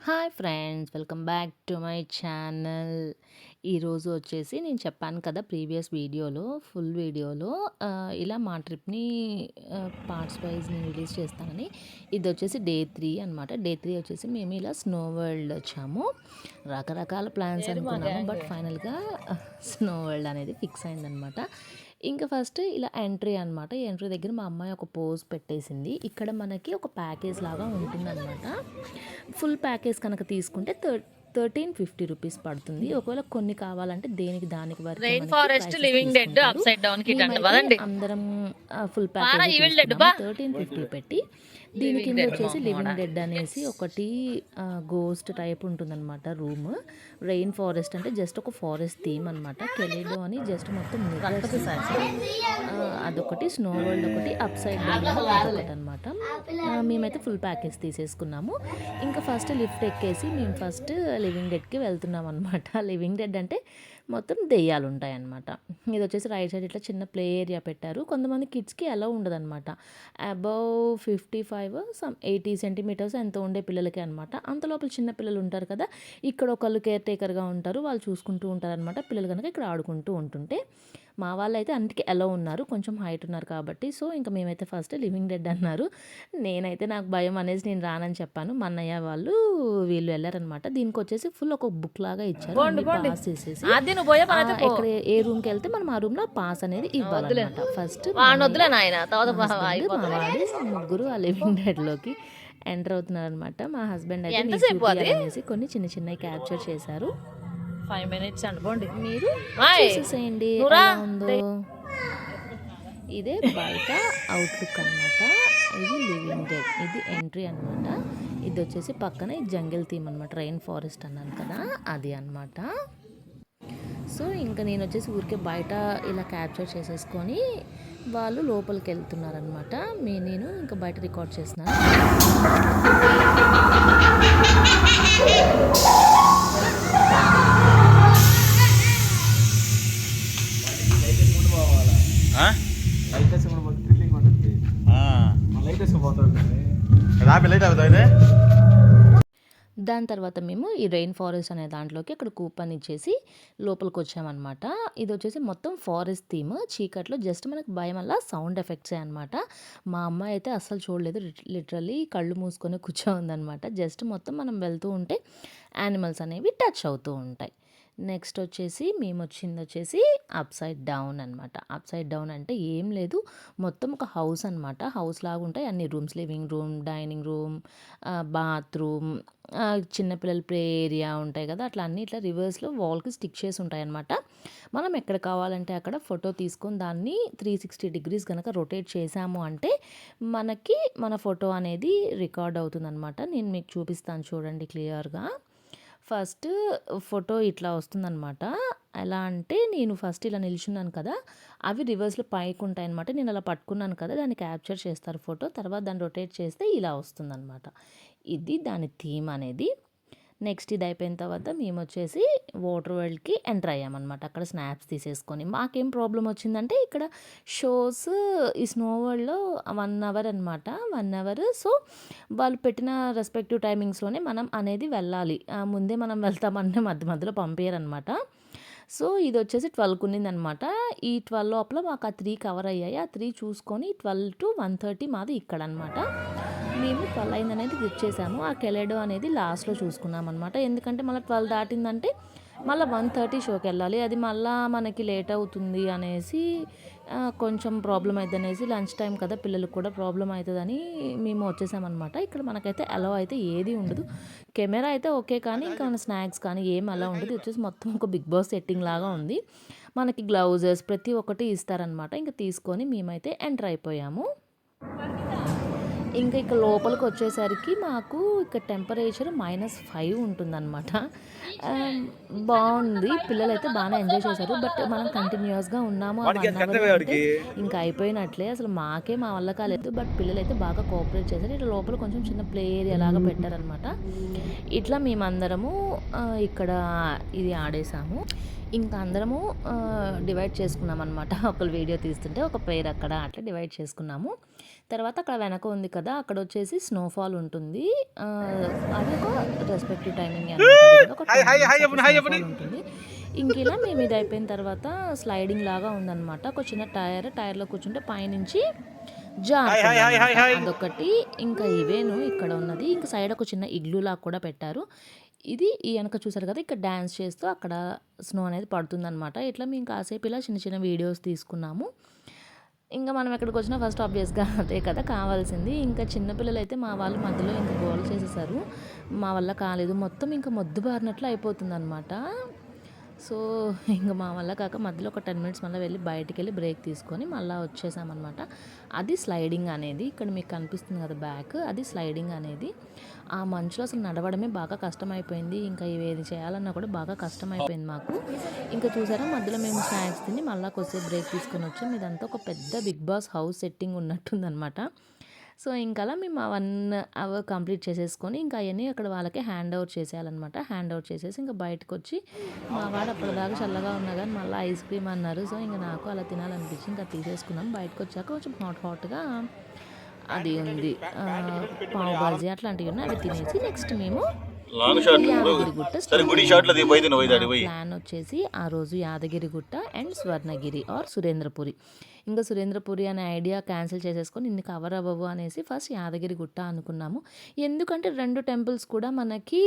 Hi friends, welcome back to my channel. ఈరోజు వచ్చేసి నేను చెప్పాను కదా ప్రీవియస్ వీడియోలో, ఫుల్ వీడియోలో ఇలా మా ట్రిప్ని పార్ట్స్ వైజ్ నేను రిలీజ్ చేస్తానని. ఇది వచ్చేసి డే 3 అనమాట. డే 3 వచ్చేసి మేము ఇలా స్నో వరల్డ్ వచ్చాము. రకరకాల ప్లాన్స్ అనుకున్నాము, బట్ ఫైనల్గా స్నో వరల్డ్ అనేది ఫిక్స్ అయిందనమాట. ఇంకా ఫస్ట్ ఇలా ఎంట్రీ అనమాట. ఎంట్రీ దగ్గర మా అమ్మాయి ఒక పోజ్ పెట్టేసింది. ఇక్కడ మనకి ఒక ప్యాకేజ్ లాగా ఉంటుందన్నమాట. ఫుల్ ప్యాకేజ్ కనుక తీసుకుంటే 1350 రూపీస్ పడుతుంది. ఒకవేళ కొన్ని కావాలంటే దేనికి దానికి వరకు rain forest, living dead, up side down kit అంట వదండి. అందరం ఫుల్ ప్యాకేజ్ 1350 పెట్టి దీని కింద వచ్చేసి లివింగ్ డెడ్ అనేసి ఒకటి గోస్ట్ టైప్ ఉంటుందన్నమాట రూమ్. రెయిన్ ఫారెస్ట్ అంటే జస్ట్ ఒక ఫారెస్ట్ థీమ్ అనమాట. కెలిడో అని జస్ట్ మొత్తం అదొకటి, స్నో వరల్డ్ ఒకటి, అప్ సైడ్ ఒకటి అనమాట. మేమైతే ఫుల్ ప్యాకేజ్ తీసేసుకున్నాము. ఇంకా ఫస్ట్ లిఫ్ట్ ఎక్కేసి మేము ఫస్ట్ లివింగ్ డెడ్కి వెళ్తున్నాం అనమాట. లివింగ్ డెడ్ అంటే మొత్తం దెయ్యాలు ఉంటాయి అన్నమాట. ఇది వచ్చేసి రైట్ సైడ్ ఇట్లా చిన్న ప్లే ఏరియా పెట్టారు. కొంతమంది కిడ్స్కి అలా ఉండదు అనమాట. అబౌవ్ 55 80 సెంటీమీటర్స్ ఎంత ఉండే పిల్లలకి అనమాట. అంత లోపల చిన్న పిల్లలు ఉంటారు కదా, ఇక్కడ ఒకళ్ళు కేర్ టేకర్గా ఉంటారు, వాళ్ళు చూసుకుంటూ ఉంటారు అనమాట. పిల్లలు కనుక ఇక్కడ ఆడుకుంటూ ఉంటుంటే మా వాళ్ళు అయితే అన్నిటికీ ఎలా ఉన్నారు, కొంచెం హైట్ ఉన్నారు కాబట్టి. సో ఇంకా మేమైతే ఫస్ట్ లివింగ్ డెడ్ అన్నారు. నేనైతే నాకు భయం అనేసి నేను రానని చెప్పాను. మా అన్నయ్య వాళ్ళు వీళ్ళు వెళ్ళారనమాట. దీనికి వచ్చేసి ఫుల్ ఒక బుక్ లాగా ఇచ్చారు. పాస్ చేసేసి ఇక్కడ ఏ రూమ్కి వెళ్తే మనం ఆ రూమ్ లో పాస్ అనేది ఇవ్వాలన్నమాట. ఫస్ట్ మా వాడు ముగ్గురు ఆ లివింగ్ డెడ్ లోకి ఎంటర్ అవుతున్నారు అనమాట. మా హస్బెండ్ అయితే అనేసి కొన్ని చిన్న చిన్నవి క్యాప్చర్ చేశారు. 5 minutes అనుకోండి, మీరు చూసేసేయండి ఎలా ఉందో. ఇదే బయట అవుట్లుక్ అనమాట. ఇది లివింగ్ డెడ్, ఇది ఎంట్రీ అనమాట. ఇది వచ్చేసి పక్కన జంగిల్ థీమ్ అనమాట. రెయిన్ ఫారెస్ట్ అన్నాను కదా, అది అనమాట. సో ఇంకా నేను వచ్చేసి ఊరికే బయట ఇలా క్యాప్చర్ చేసేసుకొని వాళ్ళు లోపలికి వెళ్తున్నారనమాట. నేను ఇంకా బయట రికార్డ్ చేస్తున్నాను. దాని తర్వాత మేము ఈ రెయిన్ ఫారెస్ట్ అనే దాంట్లోకి అక్కడ కూపన్ ఇచ్చేసి లోపలికి వచ్చామన్నమాట. ఇది వచ్చేసి మొత్తం ఫారెస్ట్ థీమ్. చీకట్లో జస్ట్ మనకు భయం వల్ల సౌండ్ ఎఫెక్ట్సే అనమాట. మా అమ్మాయి అయితే అస్సలు చూడలేదు, లిటరల్లీ కళ్ళు మూసుకొని కూర్చోందనమాట. జస్ట్ మొత్తం మనం వెళ్తూ ఉంటే యానిమల్స్ అనేవి టచ్ అవుతూ ఉంటాయి. నెక్స్ట్ వచ్చేసి మేము వచ్చింది అప్ సైడ్ డౌన్ అనమాట. అప్ సైడ్ డౌన్ అంటే ఏం లేదు, మొత్తం ఒక హౌస్ అనమాట. హౌస్ లాగా ఉంటాయి అన్ని rooms, living room, dining room, bathroom, చిన్నపిల్లల ప్లే ఏరియా ఉంటాయి కదా, అట్లా అన్నీ ఇట్లా రివర్స్లో వాల్కి స్టిక్ చేసి ఉంటాయి అనమాట. మనం ఎక్కడ కావాలంటే అక్కడ ఫోటో తీసుకొని దాన్ని 360 degrees కనుక రొటేట్ చేసాము అంటే మనకి మన ఫోటో అనేది రికార్డ్ అవుతుందన్నమాట. నేను మీకు చూపిస్తాను చూడండి క్లియర్గా. ఫస్ట్ ఫోటో ఇట్లా వస్తుందన్నమాట. ఎలా అంటే నేను ఫస్ట్ ఇలా నిల్చున్నాను కదా, అవి రివర్స్లో పైకి ఉంటాయి అనమాట. నేను అలా పట్టుకున్నాను కదా, దాన్ని క్యాప్చర్ చేస్తారు ఫోటో. తర్వాత దాన్ని రొటేట్ చేస్తే ఇలా వస్తుందన్నమాట. ఇది దాని థీమ్ అనేది. నెక్స్ట్ ఇది అయిపోయిన తర్వాత మేము వచ్చేసి వాటర్ వరల్డ్కి ఎంటర్ అయ్యామన్నమాట. అక్కడ స్నాప్స్ తీసేసుకొని మాకేం ప్రాబ్లం వచ్చిందంటే ఇక్కడ షోస్ ఈ స్నో వరల్డ్లో 1 hour అనమాట. 1 hour. సో వాళ్ళు పెట్టిన రెస్పెక్టివ్ టైమింగ్స్లోనే మనం అనేది వెళ్ళాలి. ముందే మనం వెళ్తామంటే మధ్య మధ్యలో పంపించారనమాట. సో ఇది వచ్చేసి 12కి ఉన్నిందనమాట. ఈ 12 లోపల మాకు ఆ 3 కవర్ అయ్యాయి. ఆ 3 చూసుకొని 12 to 1:30 మాది ఇక్కడ అనమాట. మేము 12 అయిందనేది ఇచ్చేసాము. ఆ కెలెడో అనేది లాస్ట్లో చూసుకున్నాం అనమాట. ఎందుకంటే మళ్ళీ 12 దాటిందంటే మళ్ళీ 1:30 షోకి వెళ్ళాలి, అది మళ్ళీ మనకి లేట్ అవుతుంది అనేసి కొంచెం ప్రాబ్లం అవుతుంది అనేసి, లంచ్ టైం కదా పిల్లలకు కూడా ప్రాబ్లం అవుతుందని మేము వచ్చేసామన్నమాట. ఇక్కడ మనకైతే అలౌ అయితే ఏది ఉండదు. కెమెరా అయితే ఓకే, కానీ ఇంకా మన స్నాక్స్ కానీ ఏం అలా ఉండదు. వచ్చేసి మొత్తం ఒక బిగ్ బాస్ సెట్టింగ్ లాగా ఉంది. మనకి గ్లౌజెస్ ప్రతి ఒక్కటి ఇస్తారనమాట. ఇంకా తీసుకొని మేమైతే ఎంటర్ అయిపోయాము. ఇంకా ఇక్కడ లోపలికి వచ్చేసరికి మాకు ఇక్కడ టెంపరేచర్ -5 ఉంటుందన్నమాట. బాగుంది, పిల్లలు అయితే బాగానే ఎంజాయ్ చేశారు. బట్ మనం కంటిన్యూస్గా ఉన్నాము ఇంకా అయిపోయినట్లే, అసలు మా వల్ల కాలేదు. బట్ పిల్లలు అయితే బాగా కోఆపరేట్ చేశారు. ఇట్లా లోపల కొంచెం చిన్న ప్లే ఏరియా లాగా పెట్టారనమాట. ఇట్లా మేమందరము ఇక్కడ ఇది ఆడేసాము. ఇంకా అందరము డివైడ్ చేసుకున్నామనమాట. ఒకళ్ళు వీడియో తీస్తుంటే ఒక పెయిర్ అక్కడ అట్లా డివైడ్ చేసుకున్నాము. తర్వాత అక్కడ వెనక ఉంది కదా! అక్కడొచ్చేసి స్నోఫాల్ ఉంటుంది. అది ఒక రెస్పెక్టివ్ టైమింగే అనమాట. అది కూడా ఒక 10 మినిట్స్ అట్లా స్నోఫాల్ ఉంటుంది. ఇంకిలా మేము ఇది అయిపోయిన తర్వాత స్లైడింగ్ లాగా ఉందనమాట. ఒక చిన్న టైర్‌లో కూర్చుంటే పైనుంచి జారుతుందనమాట. అదొకటి. ఇంకా ఇవేను ఇక్కడ ఉన్నది. ఇంక సైడ్ ఒక చిన్న ఇగ్లూలాగా కూడా పెట్టారు. ఇది ఈ ఎనక చూసారు కదా! ఇక్కడ డాన్స్ చేస్తూ అక్కడ స్నో అనేది పడుతుందనమాట. ఇట్లా మేము కాసేపు ఇలా చిన్న చిన్న వీడియోస్ తీసుకున్నాము. ఇంక మనం ఎక్కడికొచ్చినా ఫస్ట్ ఆబ్వియస్‌గా అదే కదా కావాల్సింది. ఇంకా చిన్న పిల్లలైతే మా వాళ్ళు మధ్యలో ఇంక గోల చేసేసారు. మా వల్ల కాలేదు. మొత్తం ఇంక మొద్దు బారినట్లు అయిపోతుందనమాట. సో, ఇంక మా వల్ల కాక మధ్యలో ఒక 10 మినిట్స్ మళ్ళా వెళ్ళి బయటికెళ్ళి బ్రేక్ తీసుకొని మళ్ళా వచ్చేసామనమాట. అది స్లైడింగ్ అనేది. ఇక్కడ మీకు కనిపిస్తుంది కదా బ్యాక్, అది స్లైడింగ్ అనేది. ఆ మంచులో అసలు నడవడమే బాగా కష్టమైపోయింది. ఇంకా ఇవేది చేయాలన్నా కూడా బాగా కష్టమైపోయింది మాకు. ఇంకా చూసారా మధ్యలో మేము స్నాక్స్ తిని మళ్ళా కొద్దిసేపు బ్రేక్ తీసుకొని వచ్చాం. ఇదంతా ఒక పెద్ద బిగ్ బాస్ హౌస్ సెట్టింగ్ ఉన్నట్టుందనమాట. సో, ఇంకలా మేము ఆ 1 అవర్ కంప్లీట్ చేసేసుకొని ఇంకా అయన్నీ అక్కడ వాళ్ళకి హ్యాండ్ ఓవర్ చేసేయాలనమాట. హ్యాండ్ ఓవర్ చేసేసి ఇంక బయటకొచ్చి మా వాడు అప్పటిదాకా చల్లగా ఉన్నా గానీ మళ్ళీ ఐస్ క్రీమ్ అన్నారు. సో, ఇంక నాకు అలా తినాలనిపించి ఇంకా తీసేసుకున్నాం. బయటకొచ్చాక కొంచెం హాట్‌గా అది ఉంది. పావు బాజీ అట్లాంటివి ఉన్నాయి. అవి తినేసి నెక్స్ట్ మేము లాంగ్ షాట్ యాదగిరిగుట్ట సరే గుడి స్టార్ట్ షాట్లో అయ్యాము. పోయి తిను పోయి మా దాడి పోయి ప్లాన్ వచ్చేసి ఆ రోజు యాదగిరిగుట్ట అండ్ స్వర్ణగిరి ఆర్ సురేంద్రపురి. ఇంకా సురేంద్రపురి అనే ఐడియా క్యాన్సిల్ చేసేసుకొని ఇన్ని కవర్ అవ్వవు అనేసి ఫస్ట్ యాదగిరిగుట్ట అనుకున్నాము. ఎందుకంటే 2 టెంపుల్స్ కూడా మనకి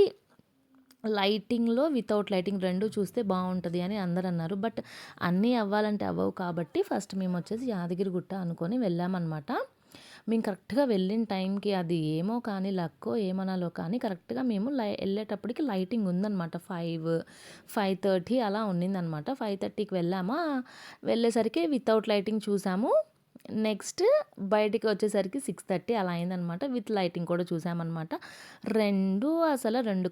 లైటింగ్‌లో, వితౌట్ లైటింగ్ 2 చూస్తే బావుంటది అని అందరన్నారు. బట్ అన్నీ అవ్వాలంటే అవ్వవు కాబట్టి ఫస్ట్ మేమొచ్చేసి యాదగిరిగుట్ట అనుకొని వెళ్ళామనమాట. మేము కరెక్ట్‌గా వెళ్ళిన టైంకి అది ఏమో కానీ లక్కో ఏమనాలో కానీ కరెక్ట్‌గా మేము ఎళ్ళేటప్పటికి లైటింగ్ ఉందనమాట. 5:30 అలా ఉన్నిందనమాట. 5:30కి వెళ్ళామా, వెళ్ళేసరికి వితౌట్ లైటింగ్ చూసాము. నెక్స్ట్ బయటికి వచ్చేసరికి 6:30 అలా అయిందనమాట. విత్ లైటింగ్ కూడా చూసామనమాట. 2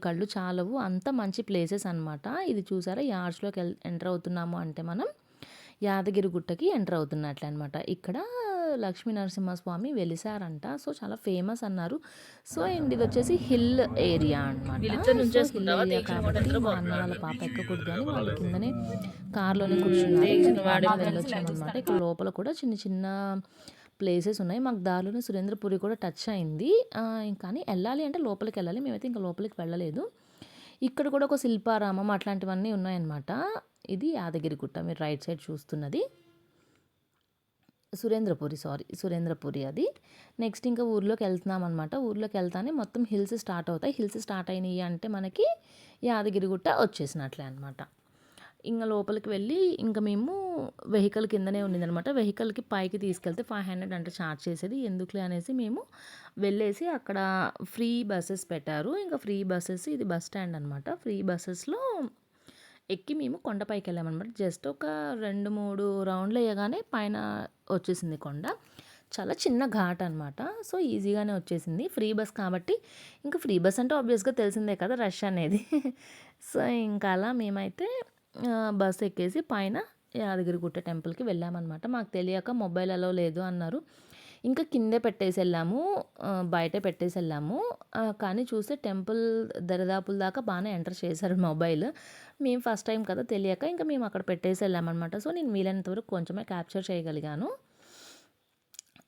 కళ్ళు చాలవు. అంత మంచి ప్లేసెస్ అనమాట. ఇది చూసారా ఈ ఆర్చ్‌లోకి ఎంటర్ అవుతున్నాము అంటే మనం యాదగిరిగుట్టకి ఎంటర్ అవుతున్నట్లే అనమాట. ఇక్కడ లక్ష్మీ నరసింహస్వామి వెలిసారంట. సో, చాలా ఫేమస్ అన్నారు. సో, అండ్ ఇదొచ్చేసి హిల్ ఏరియా అనమాట. వీళ్ళిద్దరు సో, హిల్ నుంచేసుకుంటావా ఏరియా తీక్షణ కాబట్టి కొట్టేద్దరు మా అన్న వాళ్ళ పాప ఎక్కకూడదు అని వాళ్ళు కిందనే కార్‌లోనే కూర్చున్నారు. తీక్షణ మేము వాడి పైన వెళ్ళొచ్చామనమాట. ఇక్కడ లోపల కూడా చిన్న చిన్న ప్లేసెస్ ఉన్నాయి. మాకు దారిలోనే సురేంద్రపురి కూడా టచ్ అయింది. కానీ ఎళ్ళాలి అంటే లోపలికెళ్ళాలి. మేమైతే ఇంక లోపలికి వెళ్ళలేదు. ఇక్కడ కూడా ఒక శిల్పారామం అట్లాంటివన్నీ ఉన్నాయన్నమాట. ఇది యాదగిరిగుట్ట మీరు రైట్ సైడ్ చూస్తున్నది. సురేంద్రపురి అది. నెక్స్ట్ ఇంకా ఊర్లోకెళ్తున్నామనమాట. ఊర్లోకెళ్తానే మొత్తం హిల్స్ స్టార్ట్ అవుతాయి. హిల్స్ స్టార్ట్ అయినియి అంటే మనకి యాదగిరిగుట్ట వచ్చేసినట్లే అనమాట. ఇంగ లోపలికి వెళ్ళి ఇంక మేము వెహికల్ కిందనే ఉన్నిందనమాట. వెహికల్‌కి పైకి తీసుకెళ్తే 500 అంటే చార్జ్ చేసేది. ఎందుకులే అనేసి మేము వెళ్ళేసి అక్కడ ఫ్రీ బసెస్ పెట్టారు. ఇంక ఫ్రీ బసెస్ ఇది బస్ స్టాండ్ అనమాట. ఫ్రీ బసెస్‌లో ఎక్కి మేము కొండపైకెళ్ళామనమాట. జస్ట్ ఒక 2, 3 రౌండ్‌లెయ్యగానే పైన వచ్చేసింది కొండ. చాలా చిన్న ఘాట్ అనమాట. సో, ఈజీగానే వచ్చేసింది. ఫ్రీ బస్ కాబట్టి ఇంక ఫ్రీ బస్ అంటే ఆబ్వియస్‌గా తెలిసిందే కదా రష్ అనేది. సో, ఇంక అలా మేమైతే బస్ ఎక్కేసి పైన యాదగిరిగుట్ట టెంపుల్‌కి వెళ్ళామనమాట. మాకు తెలియక మొబైల్ అలో లేదు అన్నారు. ఇంకా కిందే పెట్టేసెళ్ళాము. బయటే పెట్టేసెళ్ళాము. కానీ చూస్తే టెంపుల్ దరిదాపుల దాకా బానే ఎంటర్ చేశారు మొబైల్. మేము ఫస్ట్ టైమ్ కదా తెలియక ఇంక మేము అక్కడ పెట్టేసెళ్ళామనమాట. సో, నేను వీలైనంత వరకు కొంచెమే క్యాప్చర్ చేయగలిగాను.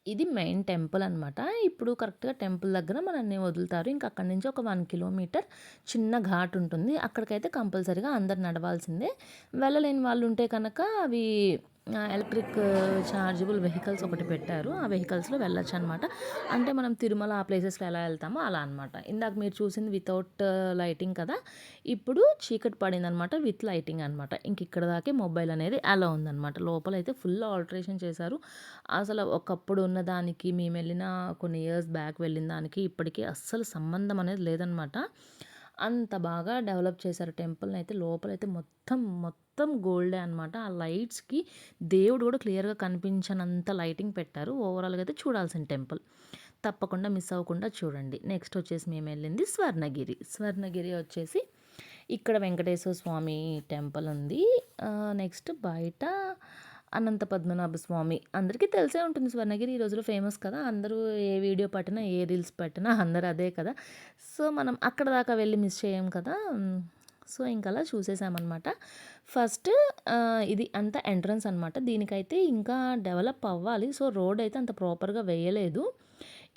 ఇది మెయిన్ టెంపుల్ అనమాట. ఇప్పుడు కరెక్ట్‌గా టెంపుల్ దగ్గర మనల్ని వదులుతారు. ఇంక అక్కడి నుంచి ఒక 1 కిలోమీటర్ చిన్న ఘాట్ ఉంటుంది. అక్కడికైతే కంపల్సరీగా అందరు నడవాల్సిందే. వెళ్ళలేని వాళ్ళు ఉంటే కనుక అవి ఎలక్ట్రిక్ చార్జబుల్ వెహికల్స్ ఒకటి పెట్టారు. ఆ వెహికల్స్‌లో వెళ్ళొచ్చనమాట. అంటే మనం తిరుమల ఆ ప్లేసెస్‌లో ఎలా వెళ్తామో అలా అనమాట. ఇందాక మీరు చూసింది వితౌట్ లైటింగ్ కదా! ఇప్పుడు చీకటి పడిందనమాట. విత్ లైటింగ్ అనమాట. ఇంక ఇక్కడ దాకే మొబైల్ అనేది అలో ఉందనమాట. లోపలైతే ఫుల్ ఆల్టరేషన్ చేశారు. అసలు ఒకప్పుడు ఉన్న దానికి మేమెళ్ళిన కొన్ని ఇయర్స్ బ్యాక్ వెళ్ళిన దానికి ఇప్పటికి అస్సలు సంబంధం అనేది లేదనమాట. అంత బాగా డెవలప్ చేశారు టెంపుల్‌నైతే. లోపలైతే మొత్తం గోల్డే అనమాట. ఆ లైట్స్‌కి దేవుడు కూడా క్లియర్‌గా కనిపించనంత లైటింగ్ పెట్టారు. ఓవరాల్‌గా అయితే చూడాల్సిన టెంపుల్. తప్పకుండా మిస్ అవ్వకుండా చూడండి. నెక్స్ట్ వచ్చేసి మేమెళ్ళింది స్వర్ణగిరి వచ్చేసి ఇక్కడ వెంకటేశ్వర స్వామి టెంపుల్ ఉంది. నెక్స్ట్ బయట అనంత పద్మనాభ స్వామి అందరికీ తెలిసే ఉంటుంది. స్వర్ణగిరి ఈ రోజుల్లో ఫేమస్ కదా! అందరూ ఏ వీడియో పట్టినా, ఏ రీల్స్ పట్టినా అందరూ అదే కదా! సో, మనం అక్కడ దాకా వెళ్ళి మిస్ చేయం కదా! సో ఇంక అలా చూసేసామన్నమాట. ఫస్ట్ ఇది అంతా ఎంట్రన్స్ అనమాట. దీనికైతే ఇంకా డెవలప్ అవ్వాలి. సో రోడ్ అయితే అంత ప్రాపర్‌గా వేయలేదు.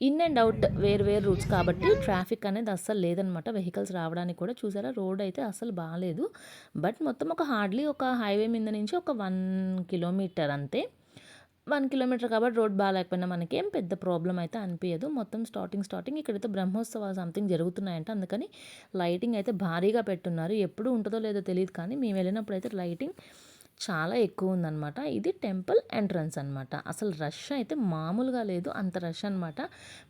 ఇన్ అండ్ ఔట్ వేరు వేరు రూట్స్ కాబట్టి ట్రాఫిక్ అనేది అస్సలు లేదనమాట. వెహికల్స్ రావడానికి కూడా చూసారా రోడ్ అయితే అస్సలు బాలేదు. బట్ మొత్తం ఒక హార్డ్‌లీ ఒక హైవే మీద నుంచి ఒక 1 కిలోమీటర్ అంతే. 1 కిలోమీటర్ కాబట్టి రోడ్ బాలేకపోయినా మనకేం పెద్ద ప్రాబ్లమ్ అయితే అనిపియదు. మొత్తం స్టార్టింగ్ ఇక్కడైతే బ్రహ్మోత్సవాలు సంథింగ్ జరుగుతున్నాయంట. అందుకని లైటింగ్ అయితే భారీగా పెట్టున్నారు. ఎప్పుడు ఉంటదో లేదో తెలీదు కానీ మేము వెళ్ళినప్పుడైతే లైటింగ్ చాలా ఎక్కువుందనమాట. ఇది టెంపుల్ ఎంట్రన్స్ అనమాట. అసలు రష్ అయితే మామూలుగా లేదు. అంత రష్ అనమాట.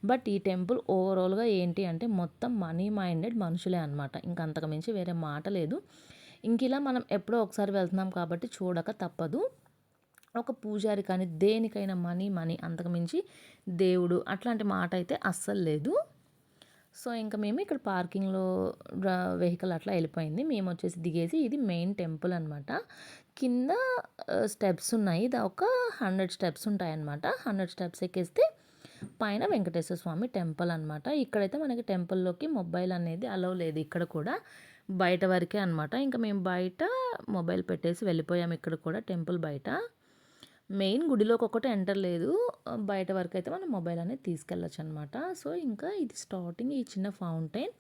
బట్ ఈ టెంపుల్ ఓవరాల్‌గా ఏంటి అంటే మొత్తం మనీ మైండెడ్ మనుషులే అనమాట. ఇంక అంతకు మించి వేరే మాట లేదు. ఇంకిలా మనం ఎప్పుడో ఒకసారి వెళ్తున్నాం కాబట్టి చూడక తప్పదు. ఒక పూజారి కానీ దేనికైనా మనీ అంతకు మించి దేవుడు అట్లాంటి మాట అయితే అస్సలు లేదు. సో ఇంక మేము ఇక్కడ పార్కింగ్‌లో వెహికల్ అట్లా వెళ్ళిపోయింది. మేమొచ్చేసి దిగేసి ఇది మెయిన్ టెంపుల్ అనమాట. కింద స్టెప్స్ ఉన్నాయి. ఇది ఒక 100 స్టెప్స్ ఉంటాయన్నమాట. 100 స్టెప్స్ ఎక్కేస్తే పైన వెంకటేశ్వర స్వామి టెంపుల్ అనమాట. ఇక్కడైతే మనకి టెంపుల్‌లోకి మొబైల్ అనేది అలౌ లేదు ఇక్కడ కూడా. బయట వరకే అనమాట. ఇంక మేము బయట మొబైల్ పెట్టేసి వెళ్ళిపోయాము ఇక్కడ కూడా టెంపుల్ బయట. మెయిన్ గుడిలోకి ఒక్కటే ఎంటర్ లేదు. బయట వరకైతే మనం మొబైల్ అనేది తీసుకెళ్ళొచ్చనమాట. సో ఇంకా ఇది స్టార్టింగ్ ఈ చిన్న ఫౌంటైన్.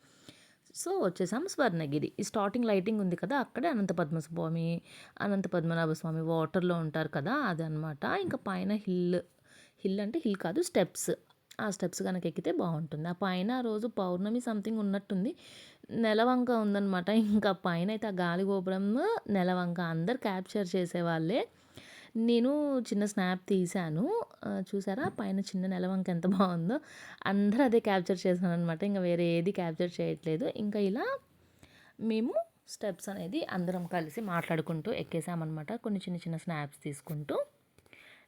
సో వచ్చేసాం స్వర్ణగిరి. ఈ స్టార్టింగ్ లైటింగ్ ఉంది కదా! అక్కడే అనంత పద్మనాభ స్వామి వాటర్‌లో ఉంటారు కదా! అదనమాట. ఇంకా పైన హిల్ అంటే హిల్ కాదు స్టెప్స్. ఆ స్టెప్స్ గనక ఎక్కితే బావుంటుంది. ఆ పైన ఆ రోజు పౌర్ణమి సంథింగ్ ఉన్నట్టుంది. నెలవంక ఉందనమాట. ఇంకా పైనైతే ఆ గాలి గోపురం, నెలవంక అందరూ క్యాప్చర్ చేసేవాళ్ళే. నేను చిన్న స్నాప్ తీశాను. చూసారా పైన చిన్న నెలవంక ఎంత బావుందో. అందరూ అదే క్యాప్చర్ చేశారనమాట. ఇంక వేరే ఏది క్యాప్చర్ చేయట్లేదు. ఇంకా ఇలా మేము స్టెప్స్ అనేది అందరం కలిసి మాట్లాడుకుంటూ ఎక్కేసామనమాట. కొన్ని చిన్న చిన్న స్నాప్స్ తీసుకుంటూ.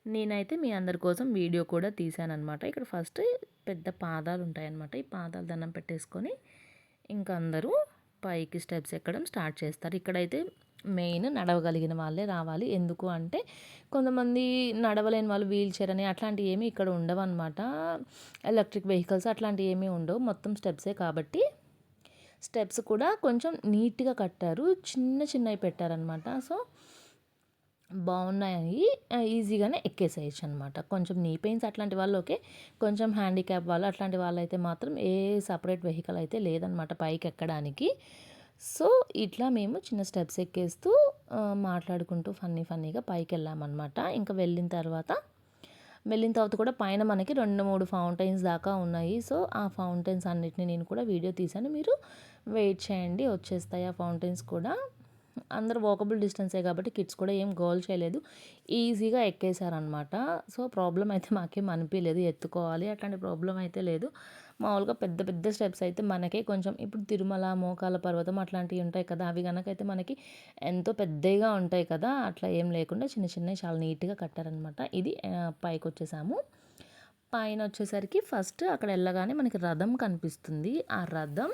నేనైతే మీ అందరి కోసం వీడియో కూడా తీశాననమాట. ఇక్కడ ఫస్ట్ పెద్ద పాదాలు ఉంటాయన్నమాట. ఈ పాదాలు దండం పెట్టేసుకొని ఇంక అందరూ పైకి స్టెప్స్ ఎక్కడం స్టార్ట్ చేస్తారు. ఇక్కడైతే మెయిన్ నడవగలిగిన వాళ్ళే రావాలి. ఎందుకు అంటే కొంతమంది నడవలేని వాళ్ళు వీల్ చైర్ అని అట్లాంటివి ఏమీ ఇక్కడ ఉండవన్నమాట. ఎలక్ట్రిక్ వెహికల్స్ అట్లాంటివి ఏమీ ఉండవు. మొత్తం స్టెప్సే కాబట్టి స్టెప్స్ కూడా కొంచెం నీట్‌గా కట్టారు. చిన్నవి పెట్టారనమాట. సో బావున్నాయి. ఈజీగానే ఎక్కేసేయొచ్చు అనమాట. కొంచెం నీ పెయిన్స్ అట్లాంటి వాళ్ళు ఓకే. కొంచెం హ్యాండిక్యాప్ వాళ్ళు అట్లాంటి వాళ్ళైతే మాత్రం ఏ సెపరేట్ వెహికల్ అయితే లేదనమాట పైకెక్కడానికి. సో ఇట్లా మేము చిన్న స్టెప్స్ ఎక్కేస్తూ మాట్లాడుకుంటూ ఫన్నీగా పైకెళ్ళామనమాట. ఇంకా వెళ్ళిన తర్వాత కూడా పైన మనకి 2, 3 ఫౌంటైన్స్ దాకా ఉన్నాయి. సో ఆ ఫౌంటైన్స్ అన్నిటిని నేను కూడా వీడియో తీశాను. మీరు వెయిట్ చేయండి వచ్చేస్తాయి ఆ ఫౌంటైన్స్ కూడా. అందరూ వాకబుల్ డిస్టెన్సే కాబట్టి కిడ్స్ కూడా ఏం గోల చేయలేదు. ఈజీగా ఎక్కేసారనమాట. సో ప్రాబ్లమ్ అయితే మాకేం అనిపియలేదు. ఎత్తుకోవాలి అట్లాంటి ప్రాబ్లమ్ అయితే లేదు. మామూలుగా పెద్ద స్టెప్స్ అయితే మనకే కొంచెం ఇప్పుడు తిరుమల, మోకాళ్ళ పర్వతం అట్లాంటివి ఉంటాయి కదా! అవి గనకైతే మనకి ఎంతో పెద్దయిగా ఉంటాయి కదా! అట్లా ఏం లేకుండా చిన్నయి చాలా నీట్‌గా కట్టారనమాట. ఇది పైకొచ్చేసాము. పైనొచ్చేసరికి ఫస్ట్ అక్కడ ఎళ్ళగానే మనకి రథం కనిపిస్తుంది. ఆ రథం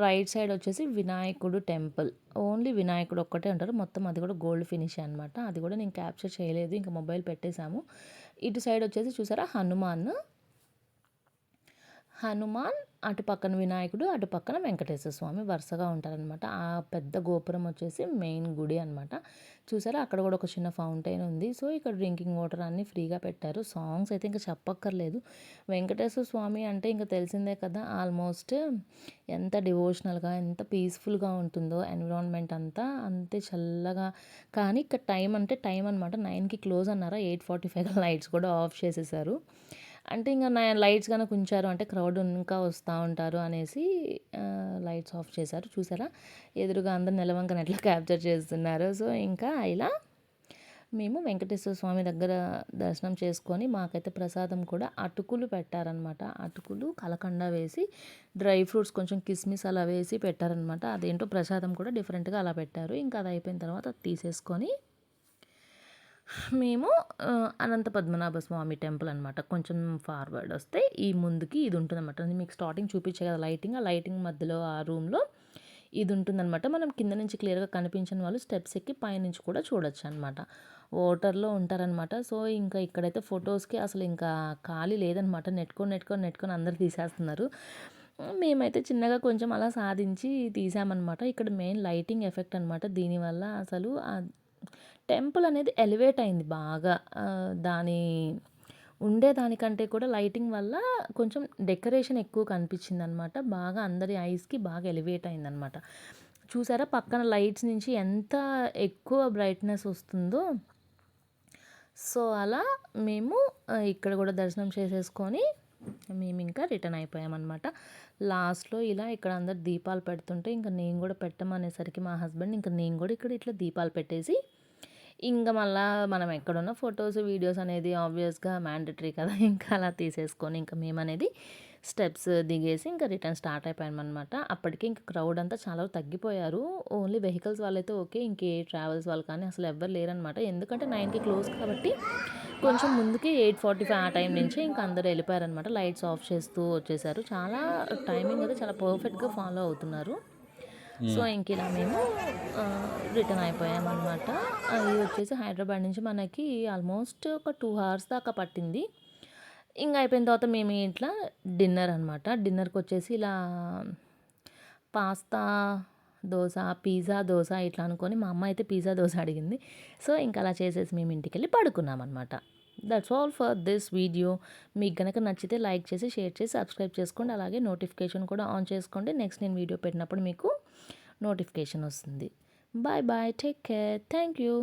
రైట్ సైడ్ వచ్చేసి వినాయకుడు టెంపుల్. ఓన్లీ వినాయకుడు ఒక్కటే ఉంటారు. మొత్తం అది కూడా గోల్డ్ ఫినిషే అనమాట. అది కూడా నేను క్యాప్చర్ చేయలేదు. ఇంక మొబైల్ పెట్టేసాము. ఇటు సైడ్ వచ్చేసి చూసారా హనుమాన్ అటు పక్కన వినాయకుడు, అటు పక్కన వెంకటేశ్వర స్వామి వరుసగా ఉంటారనమాట. ఆ పెద్ద గోపురం వచ్చేసి మెయిన్ గుడి అనమాట. చూసారా అక్కడ కూడా ఒక చిన్న ఫౌంటైన్ ఉంది. సో ఇక్కడ డ్రింకింగ్ వాటర్ అన్నీ ఫ్రీగా పెట్టారు. సాంగ్స్ అయితే ఇంకా చెప్పక్కర్లేదు. వెంకటేశ్వర స్వామి అంటే ఇంకా తెలిసిందే కదా! ఆల్మోస్ట్ ఎంత డివోషనల్‌గా, ఎంత పీస్‌ఫుల్‌గా ఉంటుందో ఎన్విరాన్మెంట్ అంతా. అంతే చల్లగా కానీ ఇక్కడ టైం అనమాట. 9కి క్లోజ్ అన్నారా 8:45 లైట్స్ కూడా ఆఫ్ చేసేసారు. అంటే ఇంక లైట్స్ గనక ఉంచారు అంటే క్రౌడ్ ఇంకా వస్తా ఉంటారు అనేసి లైట్స్ ఆఫ్ చేశారు. చూసారా ఎదురుగా అందరూ నెలవంకని ఎట్లా క్యాప్చర్ చేస్తున్నారు. సో ఇంకా ఇలా మేము వెంకటేశ్వర స్వామి దగ్గర దర్శనం చేసుకొని మాకైతే ప్రసాదం కూడా అటుకులు పెట్టారనమాట. అటుకులు కలకండ వేసి డ్రై ఫ్రూట్స్ కొంచెం కిస్మిస్ అలా వేసి పెట్టారనమాట. అదేంటో ప్రసాదం కూడా డిఫరెంట్‌గా అలా పెట్టారు. ఇంకా అది అయిపోయిన తర్వాత అది తీసేసుకొని మేము అనంత పద్మనాభ స్వామి టెంపుల్ అనమాట. కొంచెం ఫార్వర్డ్ వస్తే ఈ ముందుకి ఇది ఉంటుందనమాట. నేను మీకు స్టార్టింగ్ చూపించా కదా లైటింగ్. ఆ లైటింగ్ మధ్యలో ఆ రూమ్‌లో ఇది ఉంటుందనమాట. మనం కింద నుంచి క్లియర్‌గా కనిపించని వాళ్ళు స్టెప్స్ ఎక్కి పైనుంచి కూడా చూడొచ్చనమాట. వాటర్‌లో ఉంటారనమాట. సో ఇంకా ఇక్కడైతే ఫోటోస్‌కి అసలు ఇంకా ఖాళీ లేదనమాట. నెట్టుకొని అందరూ తీసేస్తున్నారు. మేమైతే చిన్నగా కొంచెం అలా సాధించి తీసామనమాట. ఇక్కడ మెయిన్ లైటింగ్ ఎఫెక్ట్ అనమాట. దీనివల్ల అసలు టెంపుల్ అనేది ఎలివేట్ అయింది బాగా. దాని ఉండేదానికంటే కూడా లైటింగ్ వల్ల కొంచెం డెకరేషన్ ఎక్కువ కనిపించిందనమాట. బాగా అందరి ఐస్‌కి బాగా ఎలివేట్ అయిందనమాట. చూసారా పక్కన లైట్స్ నుంచి ఎంత ఎక్కువ బ్రైట్‌నెస్ వస్తుందో. సో, అలా మేము ఇక్కడ కూడా దర్శనం చేసేసుకొని మేమింకా రిటర్న్ అయిపోయామనమాట. లాస్ట్‌లో ఇలా ఇక్కడ అందరూ దీపాలు పెడుతుంటే ఇంక నేను కూడా పెట్టమనేసరికి మా హస్బెండ్ ఇంక నేను కూడా ఇక్కడ ఇట్లా దీపాలు పెట్టేసి ఇంక మళ్ళా మనం ఎక్కడున్న ఫోటోస్, వీడియోస్ అనేది ఆబ్వియస్‌గా మ్యాండేటరీ కదా! ఇంకా అలా తీసేసుకొని ఇంక మేమనేది స్టెప్స్ దిగేసి ఇంకా రిటర్న్ స్టార్ట్ అయిపోయామనమాట. అప్పటికి ఇంక క్రౌడ్ అంతా చాలా తగ్గిపోయారు. ఓన్లీ వెహికల్స్ వాళ్ళైతే ఓకే. ఇంకే ట్రావెల్స్ వాళ్ళు కానీ అసలు ఎవ్వరు లేరనమాట. ఎందుకంటే 9కి క్లోజ్ కాబట్టి కొంచెం ముందుకి 8:45 ఆ టైం నుంచే ఇంక అందరూ వెళ్ళిపోయారనమాట. లైట్స్ ఆఫ్ చేస్తూ వచ్చేసారు. చాలా టైమింగ్ అయితే చాలా పర్ఫెక్ట్‌గా ఫాలో అవుతున్నారు. సో, ఇంకిలా మేము రిటర్న్ అయిపోయామనమాట. ఇది వచ్చేసి హైదరాబాద్ నుంచి మనకి ఆల్మోస్ట్ ఒక 2 అవర్స్ దాకా పట్టింది. ఇంగ అయిపోయిన తర్వాత మేము ఇట్లా డిన్నర్ అనమాట. డిన్నర్‌కొచ్చేసి ఇలా పాస్తా, దోస, పిజ్జా, దోస ఇట్లా అనుకోని మా అమ్మ అయితే పిజ్జా, దోస అడిగింది. సో, ఇంక అలా చేసేసి మేము ఇంటికెళ్ళి పడుకున్నామనమాట. That's all for this video. మీకు గనక నచ్చితే లైక్ చేసి, షేర్ చేసి, సబ్స్క్రైబ్ చేసుకోండి. అలాగే నోటిఫికేషన్ కూడా ఆన్ చేసుకోండి. నెక్స్ట్ నేను వీడియో పెట్టినప్పుడు మీకు నోటిఫికేషన్ వస్తుంది. Bye bye. Take care. Thank you.